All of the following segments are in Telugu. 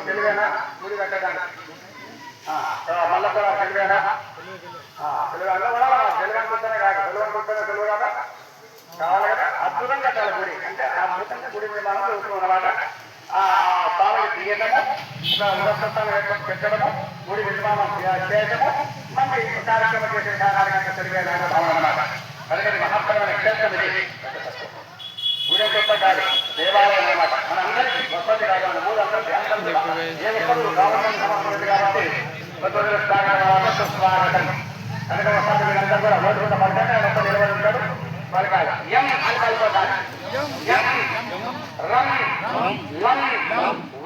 తెలివేనా గుడి కట్టడానికి మల్లపుర తెలివేనా తెలుగుతోనే కాదు తెలుగు కదా కావాలి కదా అద్భుతంగా కట్టాలి గుడి అంటే అద్భుతంగా గుడి నిర్మాణం జరుగుతుంది అన్నమాట. ఆ స్వామిని తీయటము పెట్టడము గుడి నిర్మాణం చేయటము మళ్ళీ కార్యక్రమం చేసే కార్యక్రమంగా తెలివేనా భావన అన్నమాట. అందుకని మహత్తరమైన క్షేత్రం ఇది. గుడి కొత్త కాదు దేవాలయం అన్నమాట. మన అందరికీ గొప్పది కాదు మన ఊరందరికీ ఏ ఒక్కరు గవర్నమెంట్ సమస్య కాబట్టి స్వాగతం కనుక వస్తారు వీళ్ళందరూ కూడా ఓటుకుంటా పడతానే మొత్తం నిలబడి ఉంటాడు. వాళ్ళకి ఎం అని కలుపుతారు. ఎం రం లం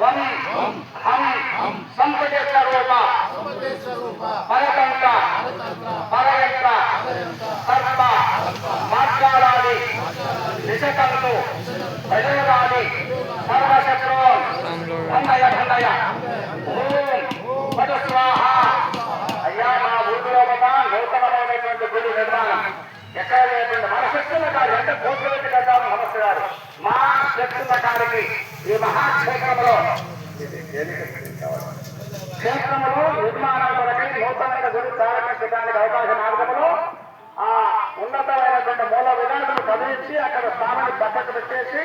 వం హం సంపదేశ్వరూప పరతంత్ర పరయంత్ర సర్ప మార్గాలాది దిశకంతు ప్రయోగాది సర్వశత్రువున్ భండయ భండయ ఓం పద స్వాహ. అయ్యా మా ఊరిలో నూతనమైనటువంటి గుడి నిర్మాణం ఎక్కడ లేకుండా మన శక్తుల కాదు ఎంత కోట్లు పెట్టి కట్టాము సమస్య గారు మా శక్తుల కాడికి ఈ మహాక్షేత్రంలో నిర్మాణం కొరకై నూతనమైన గుడి ప్రారంభించడానికి అవకాశ మార్గంలో ఆ ఉన్నతమైనటువంటి మూల విధానాలను చదివించి అక్కడ స్థానాన్ని పక్కకు పెట్టేసి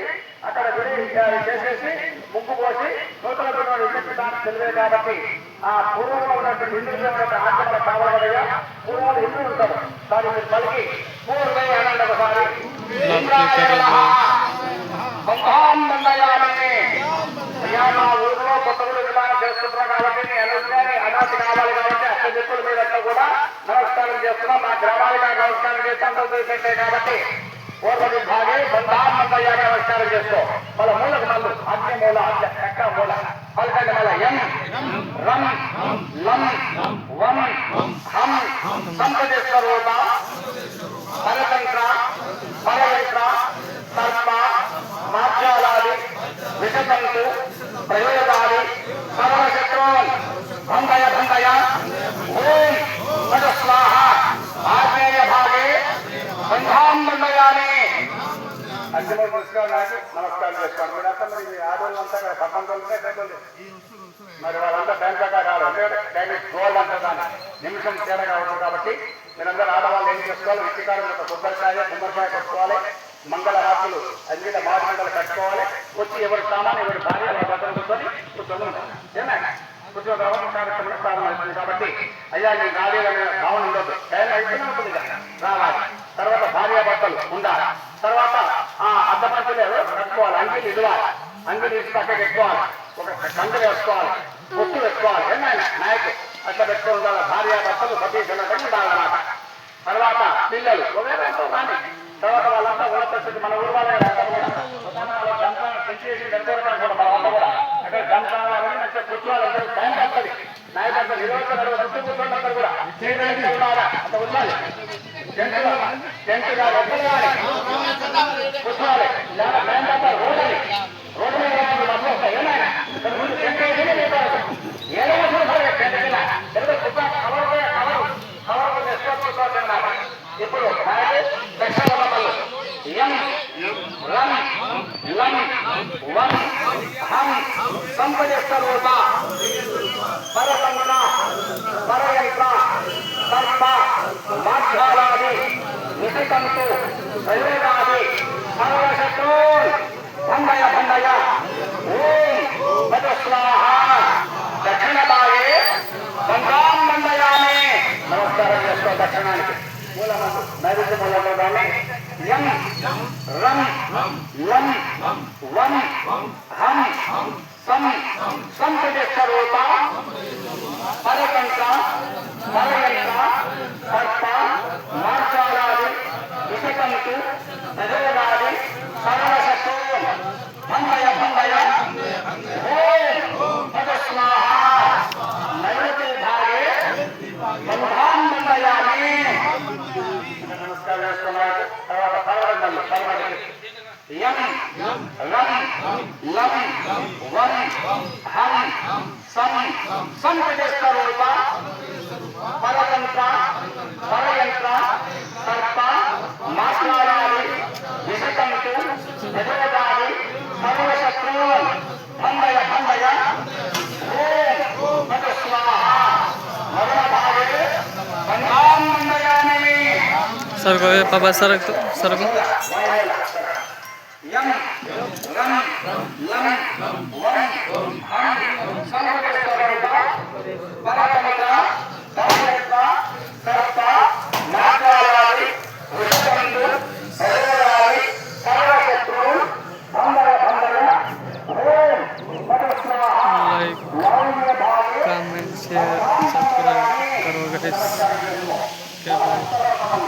అక్కడ గుడి చేసేసి ముగ్గు పోసి నూతన నిర్మించడానికి తెలివే కాబట్టి ఆ పూర్వంలో ఉన్నటువంటి హిందువులు ఆత్మల కావాలయ్యా పూర్వం హిందువులు ఉంటారు. దాన్ని మీరు పలికి పూర్వమే అనండి ఒకసారి అయ్యా మా ఊరిలో కొత్త గుడి నిర్మాణం చేస్తున్నారు కాబట్టి అనాథి కావాలి కాబట్టి అక్కడ చెప్పుల మీదంతా కూడా నమస్కారం చేస్తున్నాం. మా గ్రామానికి నమస్కారం చేస్తాం కాబట్టి పూర్వ విభాగే బంధాన్మయ్యాక నమస్కారం చేసుకో. మళ్ళీ మూలకు మళ్ళు అగ్ని మూల ఎక్క మూల పలకండి. మళ్ళీ ఎం రం లం వం హం సంపదేశ్వరూప పరతంత్ర పరయంత్ర సర్ప మార్గాలాది విషతంతు ప్రయోగాది సర్వశత్రువున్ భండయ భండయ ఓం పద స్వాహ. ఆగ్నేయ భాగే బంధాం మండయాన్ని అంతిమ పుస్తకం నాకు నమస్కారం చేసుకోండి. మీరంతా మరి మీ ఆడవాళ్ళంతా పట్టణంతో మరి వాళ్ళంతా బ్యాంక్ కాదు అంటే గోల్డ్ అంటారు నిమిషం తేడా కావచ్చు కాబట్టి మీరందరూ ఆడవాళ్ళు ఏం చేసుకోవాలి విత్తికారం కొబ్బరికాయ గుమ్మరికాయ కట్టుకోవాలి. మంగళ హాకులు అన్ని మాడి మండలు కట్టుకోవాలి. వచ్చి ఎవరి సామాన్ ఎవరి భార్య భద్రం కూర్చొని ఏమైనా కూర్చొని తర్వాత కార్యక్రమం ప్రారంభమవుతుంది కాబట్టి అయ్యా నీ గాలి భావన ఉండదు టైం అయిపోయినా ఉంటుంది కదా రావాలి. తర్వాత భార్యాభర్తలు ఉండాలి. తర్వాత అద్దపంచులు కట్టుకోవాలి. అంగిలు ఇవ్వాలి. అంగిలు ఇచ్చి పక్కకి ఎక్కువాలి. ఒక కండు వేసుకోవాలి. పొట్టు వేసుకోవాలి. ఏమైనా నాయకులు అట్లా పెట్టుకో ఉండాలి. భార్యాభర్తలు సతీశనటం ఉండాలన్నమాట. తర్వాత పిల్లలు కానీ తర్వాత వాళ్ళంతా ఉన్నత మన ఊరు వాళ్ళే పెంచేసి కూడా మన వల్ల కూడా అక్కడ గంటాలని మంచిగా కూర్చోవాలి. టైం పడుతుంది. నాయకత్వం కూర్చోండి కూడా ఉండాలా అంత ఉండాలి. టెంట్గా కూర్చోవాలి. టైం పడతారు. రోడ్డు మీద ఏమైనా ముందు టెంట్ ఏదో ఇప్పుడు ఎం రం లం వం హం సంపదేశ్వరూప పరతంత్ర పరయంత్ర సర్ప మార్గాలాది నిశితంతు ప్రయోగాది సర్వశత్రువున్ భండయ భండయ ఓం పద స్వాహ. దక్షిణ భాగే బంధాం మండయామి. నమస్కారం చేసుకో దక్షిణానికి మూలమందు నైరుతి మూలంలో కానీ ఎం రం లం వం హం సంపదేశ్వరూప పరతంత్ర పరయంత్ర సర్ప మార్గాలాది విషకంతు ప్రయోగాది సర్వశత్రువున్ భండయ భండయ ఓం పద స్వాహ. నైరుతి భాగే బంధాం మండయామి. నమస్కారం చేస్తున్నారు. తర్వాత పర్వతం ఎం రం లం వం హం సంపదేశ్వరూప పరతంత్ర పరయంత్ర సర్ప సరుకు పాప సరుకు సరుకు యం లం లం